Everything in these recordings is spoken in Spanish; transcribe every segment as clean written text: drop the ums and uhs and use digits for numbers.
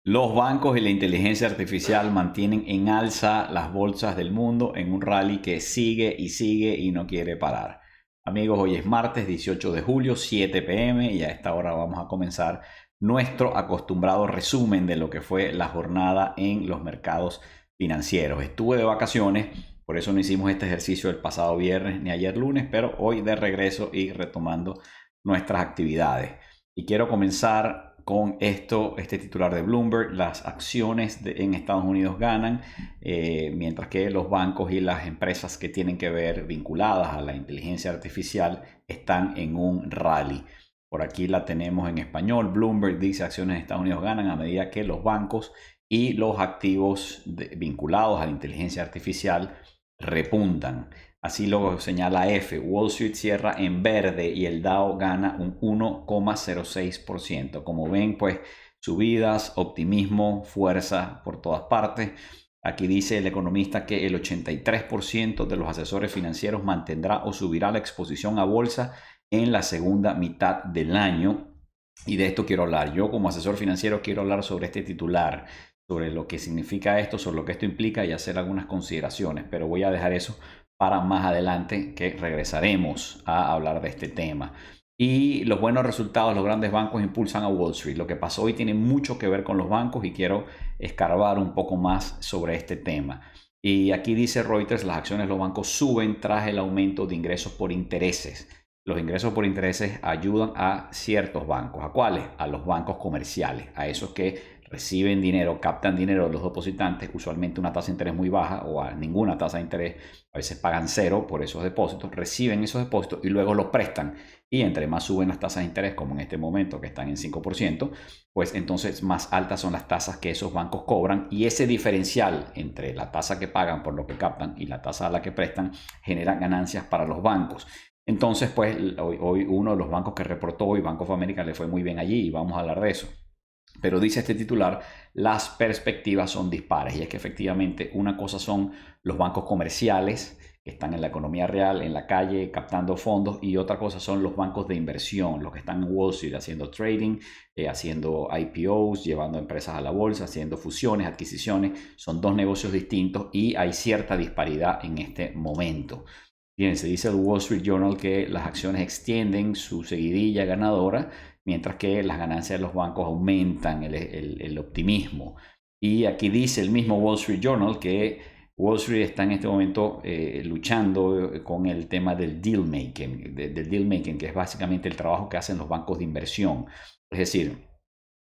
Los bancos y la inteligencia artificial mantienen en alza las bolsas del mundo en un rally que sigue y no quiere parar. Amigos, hoy es martes 18 de julio, 7 p.m. y a esta hora vamos a comenzar nuestro acostumbrado resumen de lo que fue la jornada en los mercados financieros. Estuve de vacaciones, por eso no hicimos este ejercicio el pasado viernes ni ayer lunes, pero hoy de regreso y retomando nuestras actividades. Y quiero comenzar con este titular de Bloomberg: las acciones en Estados Unidos ganan, mientras que los bancos y las empresas que tienen que ver vinculadas a la inteligencia artificial están en un rally. Por aquí la tenemos en español. Bloomberg dice: acciones de Estados Unidos ganan a medida que los bancos y los activos vinculados a la inteligencia artificial repuntan. Así lo señala F. Wall Street cierra en verde y el Dow gana un 1,06%. Como ven, pues subidas, optimismo, fuerza por todas partes. Aquí dice el economista que el 83% de los asesores financieros mantendrá o subirá la exposición a bolsa en la segunda mitad del año. Y de esto quiero hablar. Yo, como asesor financiero, quiero hablar sobre este titular, sobre lo que significa esto, sobre lo que esto implica y hacer algunas consideraciones. Pero voy a dejar eso para más adelante, que regresaremos a hablar de este tema. Y los buenos resultados, los grandes bancos impulsan a Wall Street. Lo que pasó hoy tiene mucho que ver con los bancos y quiero escarbar un poco más sobre este tema. Y aquí dice Reuters: las acciones de los bancos suben tras el aumento de ingresos por intereses. Los ingresos por intereses ayudan a ciertos bancos. ¿A cuáles? A los bancos comerciales, a esos que reciben dinero, captan dinero de los depositantes, usualmente una tasa de interés muy baja o a ninguna tasa de interés, a veces pagan cero por esos depósitos, reciben esos depósitos y luego los prestan. Y entre más suben las tasas de interés, como en este momento que están en 5%, pues entonces más altas son las tasas que esos bancos cobran, y ese diferencial entre la tasa que pagan por lo que captan y la tasa a la que prestan genera ganancias para los bancos. Entonces, pues hoy uno de los bancos que reportó hoy, Bank of America, le fue muy bien allí y vamos a hablar de eso. Pero dice este titular: las perspectivas son dispares. Y es que efectivamente una cosa son los bancos comerciales que están en la economía real, en la calle, captando fondos, y otra cosa son los bancos de inversión, los que están en Wall Street haciendo trading, haciendo IPOs, llevando empresas a la bolsa, haciendo fusiones, adquisiciones. Son dos negocios distintos y hay cierta disparidad en este momento. Bien, se dice el Wall Street Journal que las acciones extienden su seguidilla ganadora, mientras que las ganancias de los bancos aumentan el optimismo. Y aquí dice el mismo Wall Street Journal que Wall Street está en este momento luchando con el tema del deal making, que es básicamente el trabajo que hacen los bancos de inversión. Es decir,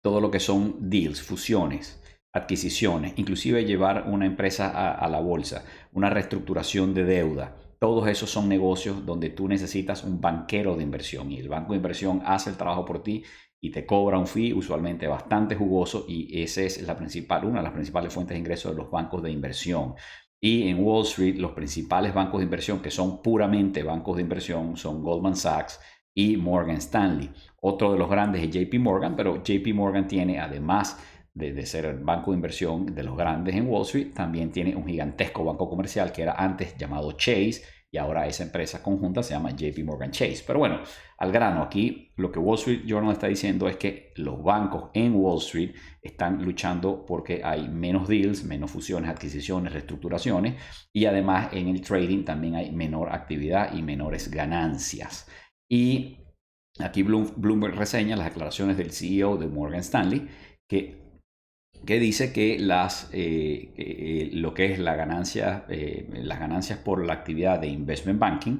todo lo que son deals, fusiones, adquisiciones, inclusive llevar una empresa a la bolsa, una reestructuración de deuda. Todos esos son negocios donde tú necesitas un banquero de inversión, y el banco de inversión hace el trabajo por ti y te cobra un fee usualmente bastante jugoso, y esa es una de las principales fuentes de ingresos de los bancos de inversión. Y en Wall Street los principales bancos de inversión que son puramente bancos de inversión son Goldman Sachs y Morgan Stanley. Otro de los grandes es JP Morgan, pero JP Morgan tiene, además de ser el banco de inversión de los grandes en Wall Street, también tiene un gigantesco banco comercial que era antes llamado Chase, y ahora esa empresa conjunta se llama JP Morgan Chase. Pero bueno, al grano, aquí lo que Wall Street Journal está diciendo es que los bancos en Wall Street están luchando porque hay menos deals, menos fusiones, adquisiciones, reestructuraciones, y además en el trading también hay menor actividad y menores ganancias. Y aquí Bloomberg reseña las declaraciones del CEO de Morgan Stanley, que dice que lo que es las ganancias por la actividad de investment banking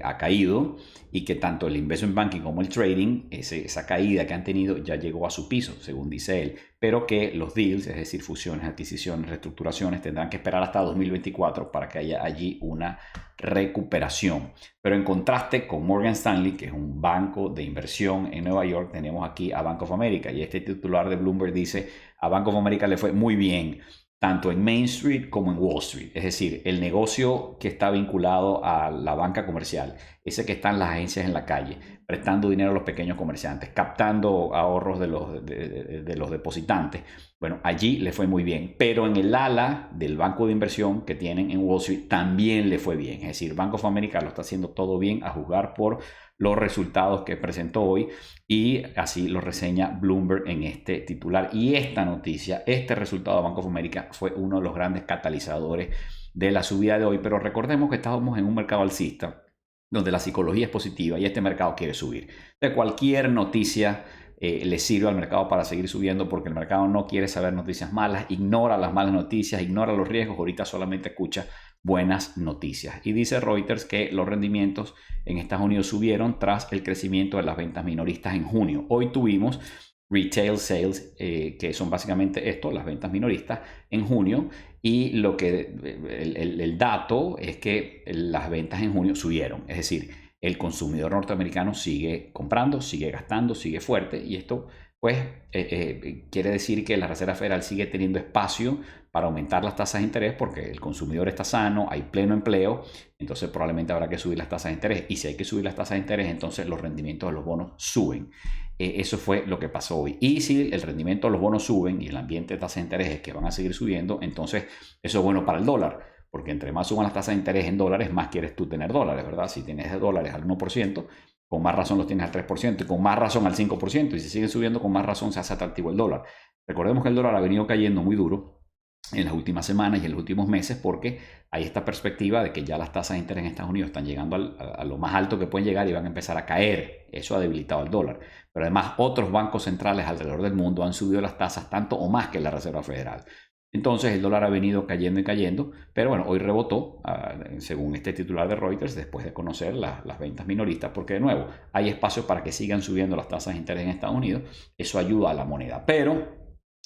ha caído, y que tanto el investment banking como el trading, esa caída que han tenido ya llegó a su piso, según dice él, pero que los deals, es decir, fusiones, adquisiciones, reestructuraciones, tendrán que esperar hasta 2024 para que haya allí una recuperación. Pero en contraste con Morgan Stanley, que es un banco de inversión en Nueva York, tenemos aquí a Bank of America, y este titular de Bloomberg dice: a Bank of America le fue muy bien, tanto en Main Street como en Wall Street. Es decir, el negocio que está vinculado a la banca comercial ese que están las agencias en la calle, prestando dinero a los pequeños comerciantes, captando ahorros de los depositantes. Bueno, allí le fue muy bien, pero en el ala del banco de inversión que tienen en Wall Street también le fue bien. Es decir, Bank of America lo está haciendo todo bien a juzgar por los resultados que presentó hoy, y así lo reseña Bloomberg en este titular. Y esta noticia, este resultado de Bank of America fue uno de los grandes catalizadores de la subida de hoy, pero recordemos que estábamos en un mercado alcista donde la psicología es positiva y este mercado quiere subir. De cualquier noticia le sirve al mercado para seguir subiendo, porque el mercado no quiere saber noticias malas, ignora las malas noticias, ignora los riesgos, ahorita solamente escucha buenas noticias. Y dice Reuters que los rendimientos en Estados Unidos subieron tras el crecimiento de las ventas minoristas en junio. Hoy tuvimos retail sales, que son básicamente esto, las ventas minoristas en junio, y lo que el dato es que las ventas en junio subieron, es decir, el consumidor norteamericano sigue comprando, sigue gastando, sigue fuerte, y esto pues quiere decir que la Reserva Federal sigue teniendo espacio para aumentar las tasas de interés, porque el consumidor está sano, hay pleno empleo, entonces probablemente habrá que subir las tasas de interés, y si hay que subir las tasas de interés, entonces los rendimientos de los bonos suben. Eso fue lo que pasó hoy. Y si el rendimiento de los bonos suben y el ambiente de tasas de interés es que van a seguir subiendo, entonces eso es bueno para el dólar, porque entre más suban las tasas de interés en dólares, más quieres tú tener dólares, ¿verdad? Si tienes de dólares al 1%, con más razón los tienes al 3%, y con más razón al 5%, y si siguen subiendo, con más razón se hace atractivo el dólar. Recordemos que el dólar ha venido cayendo muy duro en las últimas semanas y en los últimos meses, porque hay esta perspectiva de que ya las tasas de interés en Estados Unidos están llegando a lo más alto que pueden llegar y van a empezar a caer. Eso ha debilitado el dólar. Pero además otros bancos centrales alrededor del mundo han subido las tasas tanto o más que la Reserva Federal. Entonces el dólar ha venido cayendo y cayendo, pero bueno, hoy rebotó, según este titular de Reuters, después de conocer las ventas minoristas, porque de nuevo hay espacio para que sigan subiendo las tasas de interés en Estados Unidos. Eso ayuda a la moneda. Pero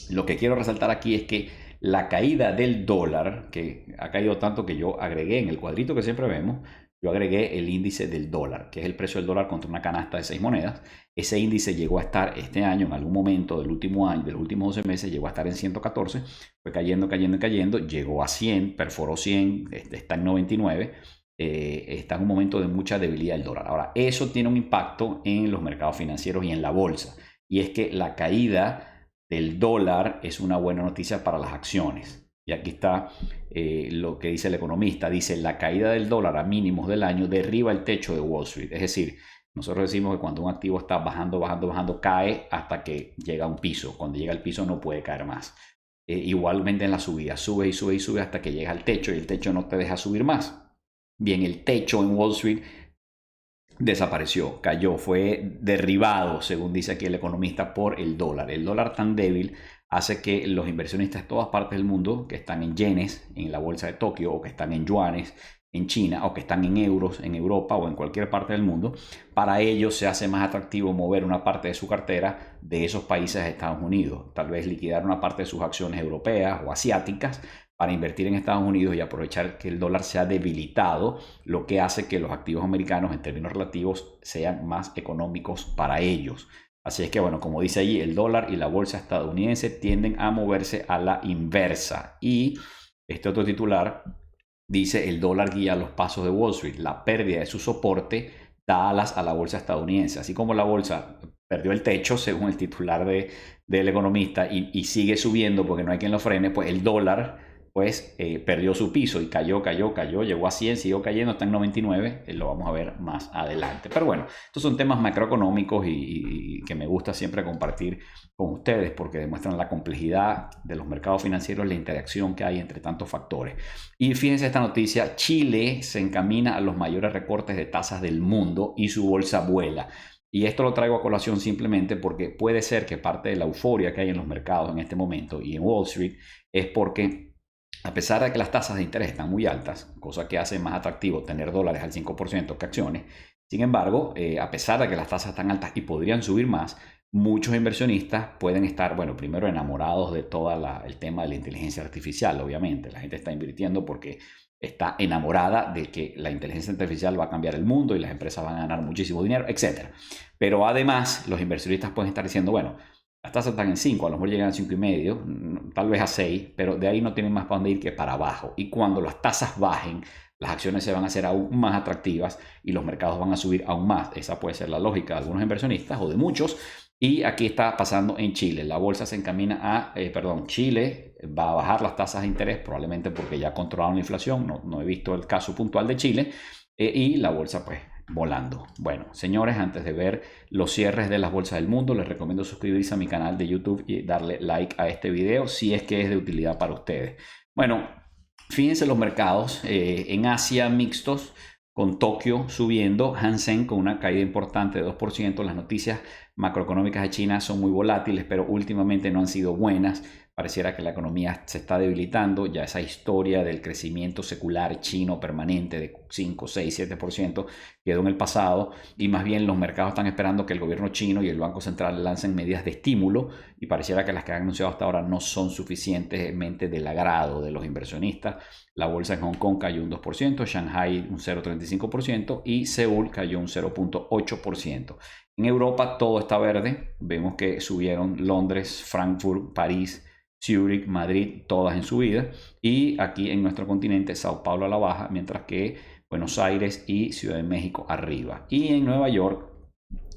lo que quiero resaltar aquí es que la caída del dólar, que ha caído tanto que yo agregué en el cuadrito que siempre vemos, yo agregué el índice del dólar, que es el precio del dólar contra una canasta de 6 monedas. Ese índice llegó a estar este año, en algún momento del último año, de los últimos 12 meses, llegó a estar en 114, fue cayendo, cayendo, cayendo, llegó a 100, perforó 100, está en 99, está en un momento de mucha debilidad del dólar. Ahora, eso tiene un impacto en los mercados financieros y en la bolsa, y es que la caída del dólar es una buena noticia para las acciones. Y aquí está lo que dice el economista. Dice, la caída del dólar a mínimos del año derriba el techo de Wall Street. Es decir, nosotros decimos que cuando un activo está bajando, bajando, bajando, cae hasta que llega a un piso. Cuando llega al piso no puede caer más. Igualmente en la subida, sube y sube y sube hasta que llega al techo, y el techo no te deja subir más. Bien, el techo en Wall Street desapareció, cayó, fue derribado, según dice aquí el economista, por el dólar. El dólar tan débil hace que los inversionistas de todas partes del mundo, que están en yenes en la bolsa de Tokio, o que están en yuanes en China, o que están en euros en Europa o en cualquier parte del mundo, para ellos se hace más atractivo mover una parte de su cartera de esos países a Estados Unidos, tal vez liquidar una parte de sus acciones europeas o asiáticas para invertir en Estados Unidos y aprovechar que el dólar se ha debilitado, lo que hace que los activos americanos en términos relativos sean más económicos para ellos. Así es que, bueno, como dice allí, el dólar y la bolsa estadounidense tienden a moverse a la inversa. Y este otro titular dice, el dólar guía los pasos de Wall Street. La pérdida de su soporte da alas a la bolsa estadounidense. Así como la bolsa perdió el techo, según el titular del economista, y sigue subiendo porque no hay quien lo frene, pues el dólar pues perdió su piso y cayó, cayó, cayó, llegó a 100, siguió cayendo, está en 99, lo vamos a ver más adelante. Pero bueno, estos son temas macroeconómicos y que me gusta siempre compartir con ustedes, porque demuestran la complejidad de los mercados financieros, la interacción que hay entre tantos factores. Y fíjense esta noticia, Chile se encamina a los mayores recortes de tasas del mundo y su bolsa vuela. Y esto lo traigo a colación simplemente porque puede ser que parte de la euforia que hay en los mercados en este momento y en Wall Street es porque, a pesar de que las tasas de interés están muy altas, cosa que hace más atractivo tener dólares al 5% que acciones, sin embargo, a pesar de que las tasas están altas y podrían subir más, muchos inversionistas pueden estar, bueno, primero enamorados de todo el tema de la inteligencia artificial, obviamente. La gente está invirtiendo porque está enamorada de que la inteligencia artificial va a cambiar el mundo y las empresas van a ganar muchísimo dinero, etc. Pero además, los inversionistas pueden estar diciendo, bueno, las tasas están en 5, a lo mejor llegan a 5,5, tal vez a 6, pero de ahí no tienen más para dónde ir que para abajo. Y cuando las tasas bajen, las acciones se van a hacer aún más atractivas y los mercados van a subir aún más. Esa puede ser la lógica de algunos inversionistas o de muchos. Y aquí está pasando en Chile. La bolsa se encamina a, Chile va a bajar las tasas de interés, probablemente porque ya controlaron la inflación. No he visto el caso puntual de Chile. Y la bolsa pues volando. Bueno, señores, antes de ver los cierres de las bolsas del mundo, les recomiendo suscribirse a mi canal de YouTube y darle like a este video si es que es de utilidad para ustedes. Bueno, fíjense los mercados en Asia mixtos, con Tokio subiendo, Hang con una caída importante de 2%. Las noticias macroeconómicas de China son muy volátiles, pero últimamente no han sido buenas. Pareciera que la economía se está debilitando. Ya esa historia del crecimiento secular chino permanente de 5, 6, 7% quedó en el pasado, y más bien los mercados están esperando que el gobierno chino y el Banco Central lancen medidas de estímulo, y pareciera que las que han anunciado hasta ahora no son suficientemente del agrado de los inversionistas. La bolsa en Hong Kong cayó un 2%, Shanghai un 0,35% y Seúl cayó un 0,8%. En Europa todo está verde. Vemos que subieron Londres, Frankfurt, París, Zurich, Madrid, todas en subida. Y aquí en nuestro continente, Sao Paulo a la baja, mientras que Buenos Aires y Ciudad de México arriba. Y en Nueva York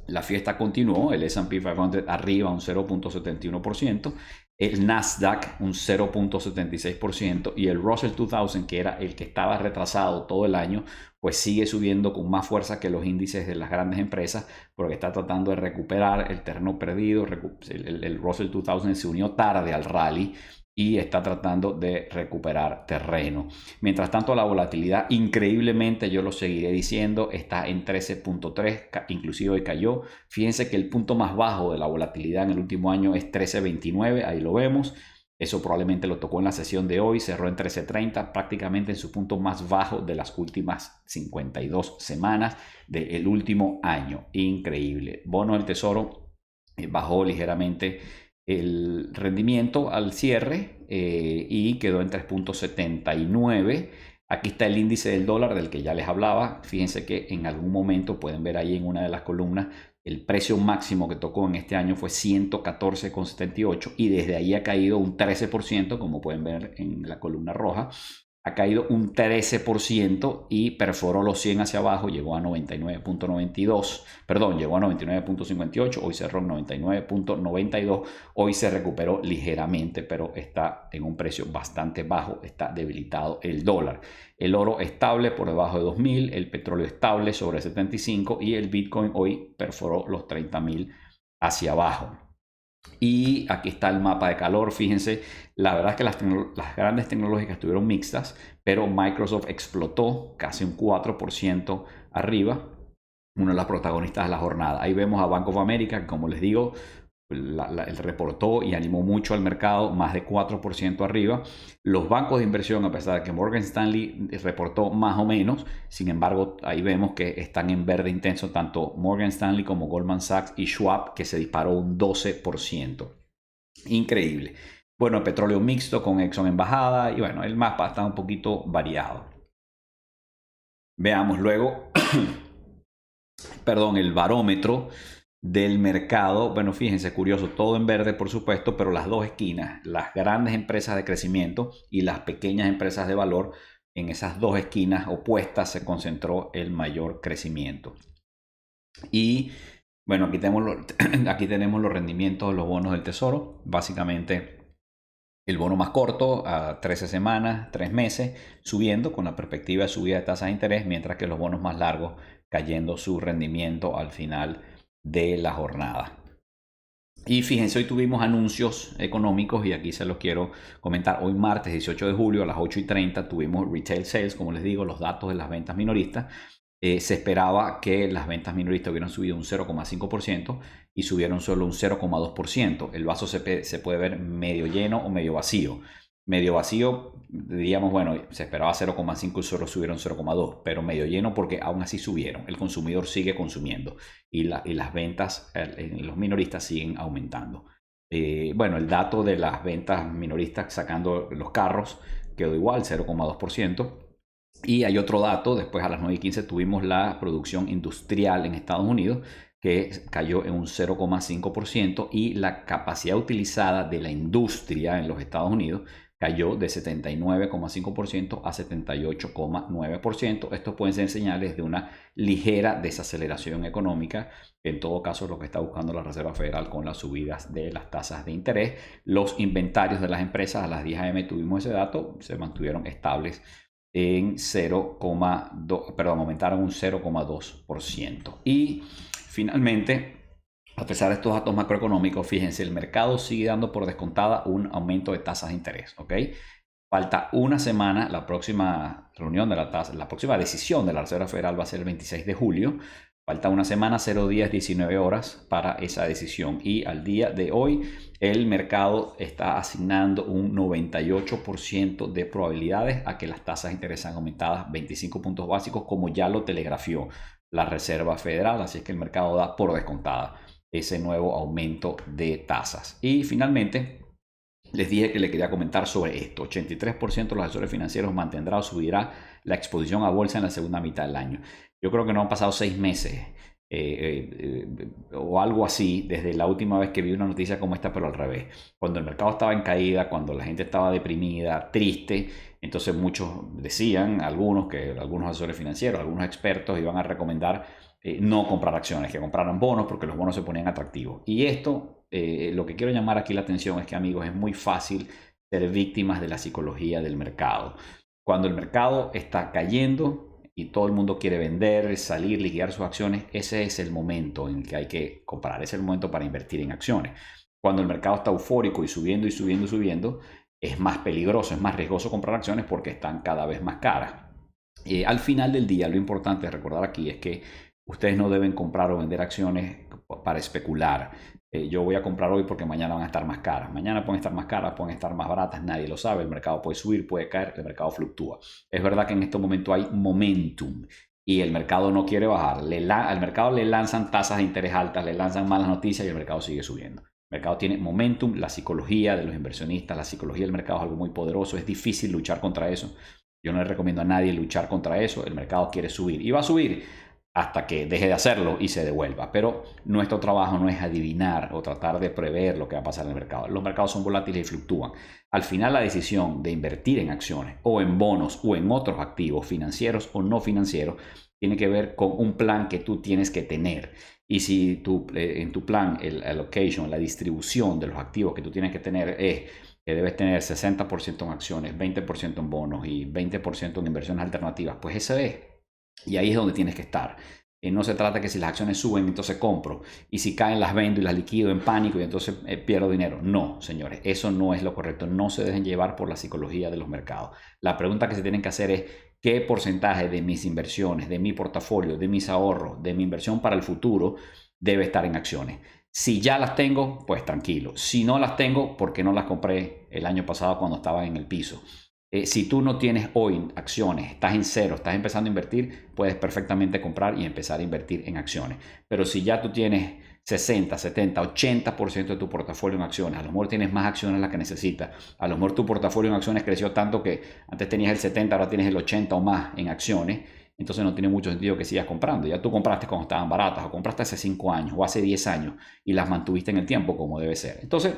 la fiesta continuó, el S&P 500 arriba un 0,71%, el Nasdaq un 0,76% y el Russell 2000, que era el que estaba retrasado todo el año, pues sigue subiendo con más fuerza que los índices de las grandes empresas, porque está tratando de recuperar el terreno perdido. El Russell 2000 se unió tarde al rally y está tratando de recuperar terreno. Mientras tanto, la volatilidad, increíblemente, yo lo seguiré diciendo, está en 13.3, inclusive hoy cayó. Fíjense que el punto más bajo de la volatilidad en el último año es 13.29, ahí lo vemos. Eso probablemente lo tocó en la sesión de hoy, cerró en 13.30, prácticamente en su punto más bajo de las últimas 52 semanas del último año. Increíble. Bono del Tesoro bajó ligeramente el rendimiento al cierre y quedó en 3.79. Aquí está el índice del dólar del que ya les hablaba. Fíjense que en algún momento pueden ver ahí en una de las columnas el precio máximo que tocó en este año fue 114,78 y desde ahí ha caído un 13%, como pueden ver en la columna roja. Ha caído un 13% y perforó los 100 hacia abajo, llegó a 99.92, perdón, llegó a 99.58, hoy cerró en 99.92, hoy se recuperó ligeramente, pero está en un precio bastante bajo, está debilitado el dólar. El oro estable por debajo de 2.000, el petróleo estable sobre 75 y el Bitcoin hoy perforó los 30.000 hacia abajo. Y aquí está el mapa de calor. Fíjense, la verdad es que las grandes tecnológicas estuvieron mixtas, pero Microsoft explotó casi un 4% arriba, uno de los protagonistas de la jornada. Ahí vemos a Bank of America, que, como les digo, el reportó y animó mucho al mercado, más de 4% arriba. Los bancos de inversión, a pesar de que Morgan Stanley reportó más o menos, sin embargo, ahí vemos que están en verde intenso tanto Morgan Stanley como Goldman Sachs y Schwab, que se disparó un 12%. Increíble. Bueno, el petróleo mixto con Exxon en bajada y bueno, el mapa está un poquito variado. Veamos luego, perdón, el barómetro del mercado. Bueno, fíjense, curioso, todo en verde por supuesto, pero las dos esquinas, las grandes empresas de crecimiento y las pequeñas empresas de valor, en esas dos esquinas opuestas se concentró el mayor crecimiento. Y bueno, aquí tenemos los rendimientos de los bonos del tesoro. Básicamente el bono más corto a 13 semanas, 3 meses, subiendo con la perspectiva de subida de tasas de interés, mientras que los bonos más largos cayendo su rendimiento al final de la jornada. Y fíjense, hoy tuvimos anuncios económicos y aquí se los quiero comentar. Hoy martes 18 de julio a las 8:30 tuvimos retail sales, como les digo, los datos de las ventas minoristas. Se esperaba que las ventas minoristas hubieran subido un 0,5% y subieron solo un 0,2%. El vaso se puede ver medio lleno o medio vacío. Medio vacío, diríamos, bueno, se esperaba 0,5 y solo subieron 0,2, pero medio lleno porque aún así subieron. El consumidor sigue consumiendo y las ventas en los minoristas siguen aumentando. Bueno, el dato de las ventas minoristas sacando los carros quedó igual, 0,2%. Y hay otro dato, después a las 9:15 tuvimos la producción industrial en Estados Unidos, que cayó en un 0,5% y la capacidad utilizada de la industria en los Estados Unidos cayó de 79,5% a 78,9%. Estos pueden ser señales de una ligera desaceleración económica, que en todo caso es lo que está buscando la Reserva Federal con las subidas de las tasas de interés. Los inventarios de las empresas, a las 10 a.m. tuvimos ese dato, se mantuvieron estables en 0,2, perdón, aumentaron un 0,2%. Y finalmente, a pesar de estos datos macroeconómicos, fíjense, el mercado sigue dando por descontada un aumento de tasas de interés, ¿ok? Falta una semana, la próxima reunión de la tasa, la próxima decisión de la Reserva Federal va a ser el 26 de julio. Falta una semana, 0 días, 19 horas para esa decisión. Y al día de hoy, el mercado está asignando un 98% de probabilidades a que las tasas de interés sean aumentadas 25 puntos básicos, como ya lo telegrafió la Reserva Federal. Así es que el mercado da por descontada ese nuevo aumento de tasas. Y finalmente, les dije que le quería comentar sobre esto. 83% de los asesores financieros mantendrá o subirá la exposición a bolsa en la segunda mitad del año. Yo creo que no han pasado 6 meses o algo así desde la última vez que vi una noticia como esta, pero al revés. Cuando el mercado estaba en caída, cuando la gente estaba deprimida, triste, entonces muchos decían, algunos asesores financieros, algunos expertos iban a recomendar no comprar acciones, que compraran bonos porque los bonos se ponían atractivos. Y esto, lo que quiero llamar aquí la atención es que, amigos, es muy fácil ser víctimas de la psicología del mercado. Cuando el mercado está cayendo y todo el mundo quiere vender, salir, liquidar sus acciones, ese es el momento en el que hay que comprar, es el momento para invertir en acciones. Cuando el mercado está eufórico y subiendo y subiendo y subiendo, es más peligroso, es más riesgoso comprar acciones porque están cada vez más caras. Al final del día, lo importante de recordar aquí es que ustedes no deben comprar o vender acciones para especular. Yo voy a comprar hoy porque mañana van a estar más caras. Mañana pueden estar más caras, pueden estar más baratas, nadie lo sabe. El mercado puede subir, puede caer, el mercado fluctúa. Es verdad que en este momento hay momentum y el mercado no quiere bajar. Al mercado le lanzan tasas de interés altas, le lanzan malas noticias y el mercado sigue subiendo. El mercado tiene momentum, la psicología de los inversionistas, la psicología del mercado es algo muy poderoso. Es difícil luchar contra eso. Yo no le recomiendo a nadie luchar contra eso. El mercado quiere subir y va a subir hasta que deje de hacerlo y se devuelva. Pero nuestro trabajo no es adivinar o tratar de prever lo que va a pasar en el mercado. Los mercados son volátiles y fluctúan. Al final, la decisión de invertir en acciones o en bonos o en otros activos financieros o no financieros tiene que ver con un plan que tú tienes que tener. Y si en tu plan, el allocation, la distribución de los activos que tú tienes que tener es que debes tener 60% en acciones, 20% en bonos y 20% en inversiones alternativas, pues ese es. Y ahí es donde tienes que estar. No se trata que si las acciones suben, entonces compro. Y si caen, las vendo y las liquido en pánico y entonces pierdo dinero. No, señores, eso no es lo correcto. No se dejen llevar por la psicología de los mercados. La pregunta que se tienen que hacer es, ¿qué porcentaje de mis inversiones, de mi portafolio, de mis ahorros, de mi inversión para el futuro debe estar en acciones? Si ya las tengo, pues tranquilo. Si no las tengo, ¿por qué no las compré el año pasado cuando estaban en el piso? Si tú no tienes hoy acciones, estás en cero, estás empezando a invertir, puedes perfectamente comprar y empezar a invertir en acciones. Pero si ya tú tienes 60, 70, 80% de tu portafolio en acciones, a lo mejor tienes más acciones de las que necesitas, a lo mejor tu portafolio en acciones creció tanto que antes tenías el 70, ahora tienes el 80 o más en acciones, entonces no tiene mucho sentido que sigas comprando. Ya tú compraste cuando estaban baratas o compraste hace 5 años o hace 10 años y las mantuviste en el tiempo como debe ser. Entonces,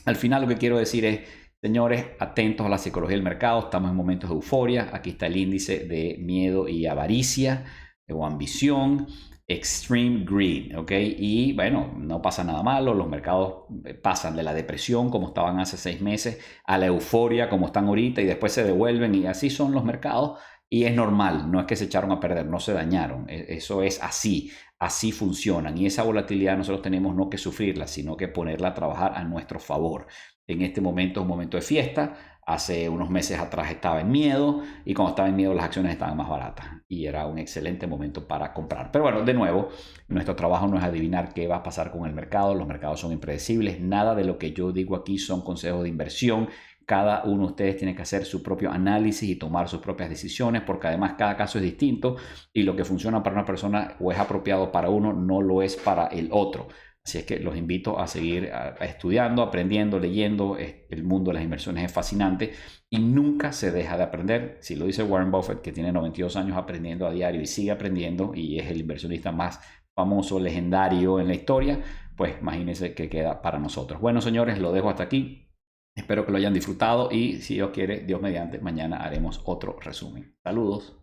al final lo que quiero decir es, señores, atentos a la psicología del mercado. Estamos en momentos de euforia. Aquí está el índice de miedo y avaricia o ambición. Extreme Greed, ¿ok? Y bueno, no pasa nada malo. Los mercados pasan de la depresión como estaban hace 6 meses a la euforia como están ahorita y después se devuelven y así son los mercados. Y es normal, no es que se echaron a perder, no se dañaron. Eso es así, así funcionan. Y esa volatilidad nosotros tenemos no que sufrirla, sino que ponerla a trabajar a nuestro favor. En este momento es un momento de fiesta. Hace unos meses atrás estaba en miedo y cuando estaba en miedo las acciones estaban más baratas y era un excelente momento para comprar. Pero bueno, de nuevo, nuestro trabajo no es adivinar qué va a pasar con el mercado. Los mercados son impredecibles. Nada de lo que yo digo aquí son consejos de inversión. Cada uno de ustedes tiene que hacer su propio análisis y tomar sus propias decisiones porque además cada caso es distinto y lo que funciona para una persona o es apropiado para uno no lo es para el otro. Así es que los invito a seguir estudiando, aprendiendo, leyendo. El mundo de las inversiones es fascinante y nunca se deja de aprender. Si lo dice Warren Buffett, que tiene 92 años aprendiendo a diario y sigue aprendiendo y es el inversionista más famoso, legendario en la historia, pues imagínense que queda para nosotros. Bueno, señores, lo dejo hasta aquí. Espero que lo hayan disfrutado y si Dios quiere, Dios mediante, mañana haremos otro resumen. Saludos.